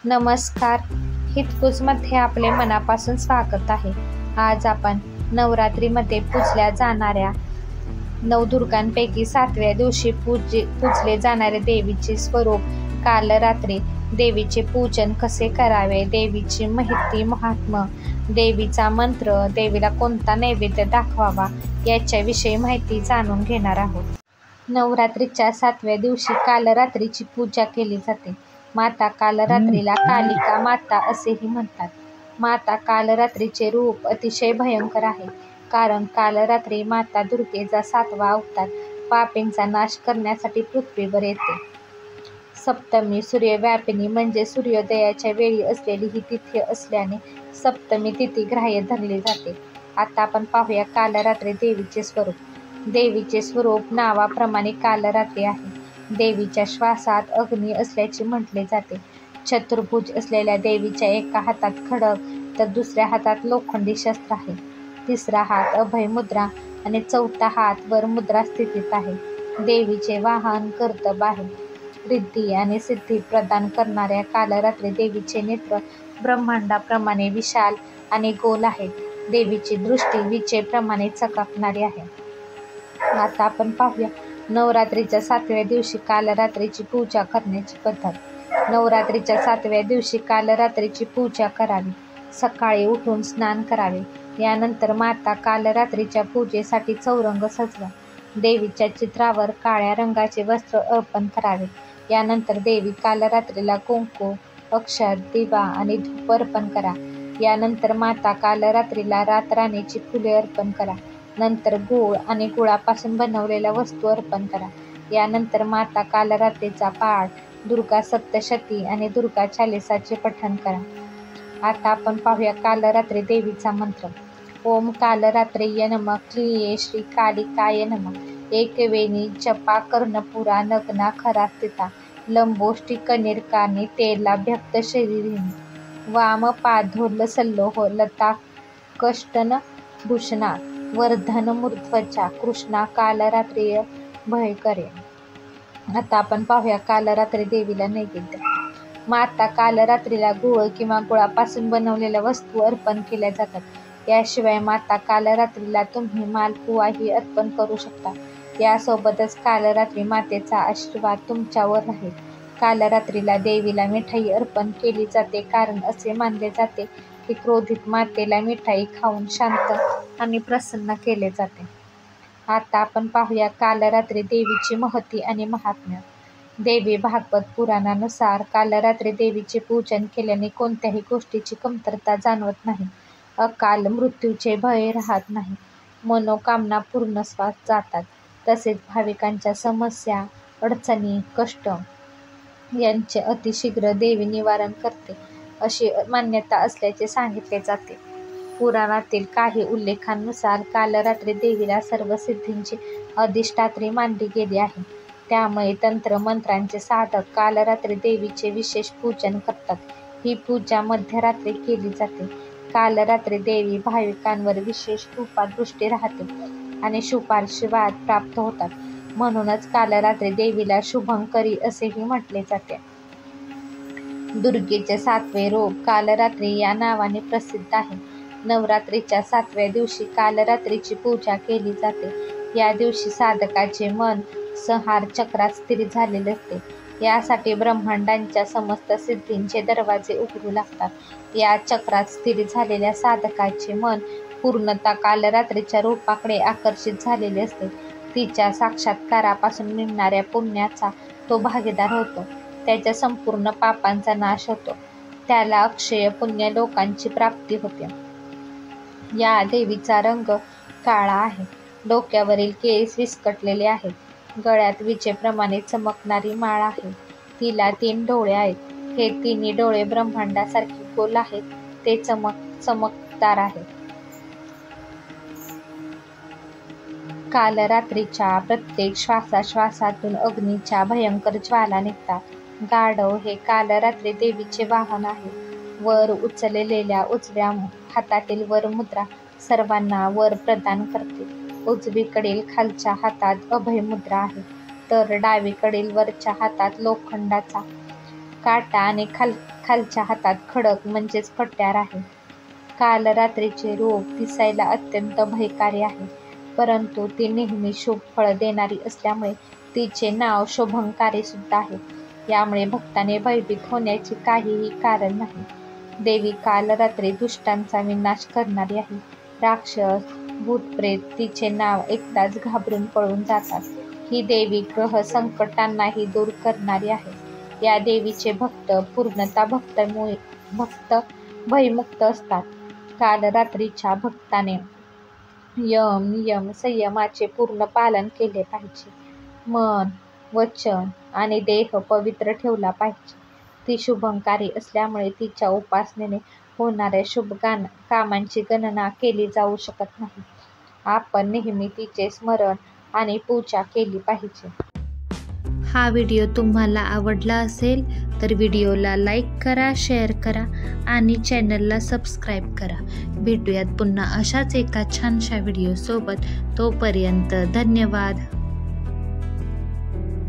नमस्कार. हितगुजमध्ये आपले मनापासून स्वागत आहे. आज आपण नवरात्रीमध्ये पूजल्या जाणाऱ्या नवदुर्गांपैकी 7व्या दिवशी पूजले जाणारे देवीचे स्वरूप काल रात्री, देवीचे पूजन कसे करावे, देवीची माहिती, महात्म्य, देवीचा मंत्र, देवीला कोणता नैवेद्य दाखवावा याच्याविषयी माहिती जाणून घेणार आहोत. नवरात्रीच्या 7व्या दिवशी कालरात्रीची पूजा केली जाते. माता कालरात्रीला कालिका माता असेही म्हणतात. माता कालरात्रीचे रूप अतिशय भयंकर आहे, कारण कालरात्री माता दुर्गेचा 7वा अवतार पापींचा नाश करण्यासाठी पृथ्वीवर येते. सप्तमी सूर्यव्यापिनी म्हणजे सूर्योदयाच्या वेळी असलेली ही तिथी असल्याने सप्तमी तिथी ग्राह्य धरली जाते. आता आपण पाहूया कालरात्री देवीचे स्वरूप. देवीचे स्वरूप नावाप्रमाणे कालरात्री आहे. देवीच्या श्वासात अग्नी असल्याचे म्हटले जाते. चतुर्भुज असलेल्या देवीच्या एका हातात खड्ग तर दुसऱ्या हातात लोखंडी शस्त्र आहे. तिसरा हात अभय मुद्रा आणि चौथा हात वर मुद्रा स्थितीत आहे. देवीचे वाहन कर्दब आहे. रिद्धी आणि सिद्धी प्रदान करणाऱ्या कालरात्री देवीचे नेत्र ब्रह्मांडाप्रमाणे विशाल आणि गोल आहेत. देवीची दृष्टी विजेप्रमाणे चकाकणारी आहे. आता आपण पाहूया नवरात्रीच्या 7व्या दिवशी कालरात्रीची पूजा करण्याची पद्धत. नवरात्रीच्या 7व्या दिवशी कालरात्रीची पूजा करावी. सकाळी उठून स्नान करावे. यानंतर माता कालरात्रीच्या पूजेसाठी चौरंग सजवा. देवीच्या चित्रावर काळ्या रंगाचे वस्त्र अर्पण करावे. यानंतर देवी कालरात्रीला कुंकू, अक्षत, दिवा आणि धूप अर्पण करा. यानंतर माता कालरात्रीला रातराणीची फुले अर्पण करा. नंतर गूळ आणि गुळापासून बनवलेल्या वस्तू अर्पण करा. यानंतर माता कालरात्रीचा पाठ, दुर्गा सप्तशती आणि दुर्गा चालीसाचे पठण करा. आता आपण पाहूया कालरात्री देवीचा मंत्र. ओम कालरात्रेय नमः, क्लीये श्री कालिकाय नमः, एकवेणी जपा कर्णपुरा नग्ना खरा स्थिता, लंबोष्टी कनिर्कानी तेलाभ्यक्त शरीरिणी, वाम पाधोल सल्लोह लता कष्टन भूषणा, वर्धन मूर्ध्वचा कृष्णा कालरात्रीय भयकरे. आता आपण पाहूया कालरात्री देवीला नैवेद्य. माता कालरात्रीला गूळ किंवा गुळापासून बनवलेल्या वस्तू अर्पण केल्या जातात. याशिवाय माता कालरात्रीला तुम्ही मालपुआही अर्पण करू शकता. यासोबतच कालरात्री मातेचा आशीर्वाद तुमच्यावर राहील. कालरात्रीला देवीला मिठाई अर्पण केली जाते, कारण असे मानले जाते की क्रोधित मातेला मिठाई खाऊन शांत आणि प्रसन्न केले जाते. आता आपण पाहूया कालरात्री देवीची महती आणि महात्म्य. देवी भागवत पुराणानुसार कालरात्री देवीचे पूजन केल्याने कोणत्याही गोष्टीची कमतरता जाणवत नाही. अकाल मृत्यूचे भय राहत नाही. मनोकामना पूर्णत्वास जातात. तसेच भाविकांच्या समस्या, अडचणी, कष्ट यांचे अतिशीघ्र देवी निवारण करते अशी मान्यता असल्याचे सांगितले जाते. पुराणातील काही उल्लेखांनुसार कालरात्री देवीला सर्व सिद्धींची अधिष्ठात्री मानली गेली आहे. त्यामुळे तंत्रमंत्रांचे साधक कालरात्री देवीचे विशेष पूजन करतात. ही पूजा मध्यरात्री केली जाते. कालरात्री देवी भाविकांवर विशेष कृपादृष्टी राहते आणि शुभाशीर्वाद प्राप्त होतात. म्हणूनच कालरात्री देवीला शुभंकरी असेही म्हटले जाते. दुर्गेचे 7वे रूप कालरात्री या नावाने प्रसिद्ध आहे. नवरात्रीच्या 7व्या दिवशी कालरात्रीची पूजा केली जाते. या दिवशी साधकाचे मन संहार चक्रात स्थिर झालेले असते. यासाठी ब्रह्मांडांच्या समस्त सिद्धींचे दरवाजे उघडू लागतात. या चक्रात स्थिर झालेल्या साधकाचे मन पूर्णतः कालरात्रीच्या रूपाकडे आकर्षित झालेले असते. तिच्या साक्षात्कारापासून मिळणाऱ्या पुण्याचा तो भागीदार होतो. त्याच्या संपूर्ण पापांचा नाश होतो. त्याला अक्षय पुण्य लोकांची प्राप्ती होते. या देवीचा रंग काळा आहे. डोक्यावरील केस विस्कटलेले आहेत. गळ्यात विजेप्रमाणे चमकणारी माळ आहे. तिला 3 डोळे आहेत. हे तिन्ही डोळे ब्रह्मांडासारखे गोल आहेत. ते चमकदार आहेत. कालरात्रीच्या प्रत्येक श्वासाश्वासातून अग्नीच्या भयंकर ज्वाला निघतात. गाढव हे कालरात्री देवीचे वाहन आहे. वर उचललेल्या उजव्या हातातील वर मुद्रा सर्वांना वर प्रदान करते. उजवीकडील खालच्या हातात अभय मुद्रा आहे, तर डावीकडील वरच्या हातात लोखंडाचा काटा आणि खालच्या हातात खडक म्हणजेच कट्यार आहे. काल रात्रीचे रूप दिसायला अत्यंत भयकारी आहे, परंतु ती नेहमी शुभ फळ देणारी असल्यामुळे तिचे नाव शुभंकारी सुद्धा आहे. यामुळे भक्ताने भयभीत होण्याचे काहीही कारण नाही. देवी काल रात्री दुष्टांचा विनाश करणारी आहे. राक्षस, भूतप्रेत तिचे नाव ऐकताच घाबरून पळून जातात. ही देवी ग्रह संकटांनाही दूर करणारी आहे. या देवीचे भक्त पूर्णतः भक्त भयमुक्त असतात. काल रात्रीच्या भक्ताने यम, नियम, संयमाचे पूर्ण पालन केले पाहिजे. मन, वचन आणि देह पवित्र ठेवला पाहिजे. ती शुभंकारी असल्यामुळे तिच्या उपासनेने होणाऱ्या शुभ कामांची गणना केली जाऊ शकत नाही. आपण नेहमी तिचे स्मरण आणि पूजा केली पाहिजे. हा व्हिडिओ तुम्हाला आवडला असेल तर व्हिडिओला लाईक करा, शेअर करा आणि चॅनलला सबस्क्राईब करा. भेटूयात पुन्हा अशाच एका छानशा व्हिडिओसोबत. तोपर्यंत धन्यवाद.